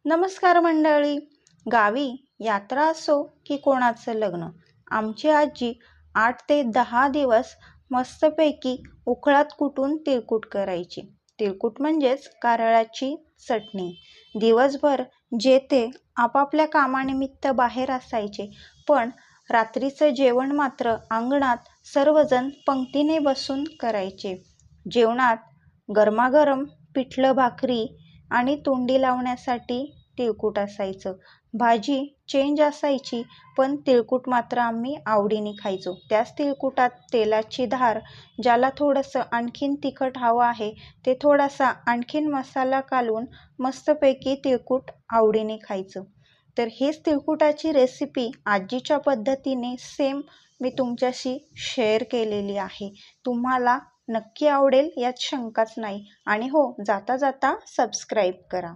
नमस्कार मंडळी. गावी यात्रा असो की कोणाचं लग्न, आमची आजी 8 ते 10 दिवस मस्तपैकी उखळात कुटून तिळकुट करायची. तिळकुट म्हणजेच कारळाची चटणी. दिवसभर जे ते आपापल्या कामानिमित्त बाहेर असायचे, पण रात्रीचं जेवण मात्र अंगणात सर्वजण पंक्तीने बसून करायचे. जेवणात गरमागरम पिठलं भाकरी आणि तोंडी लावण्यासाठी तिळकुट असायचं. भाजी चेंज असायची, पण तिळकुट मात्र आम्ही आवडीने खायचो. त्याच तिळकुटात तेलाची धार, ज्याला थोडंसं आणखीन तिखट हवं आहे ते थोडासा आणखीन मसाला घालून मस्तपैकी तिळकुट आवडीने खायचं. तर हीच तिळकुटाची रेसिपी आजीच्या पद्धतीने सेम मी तुमच्याशी शेअर केलेली आहे. तुम्हाला नक्की आवडेल यात शंकाच नाही. आणि हो, जाता जाता सबस्क्राईब करा.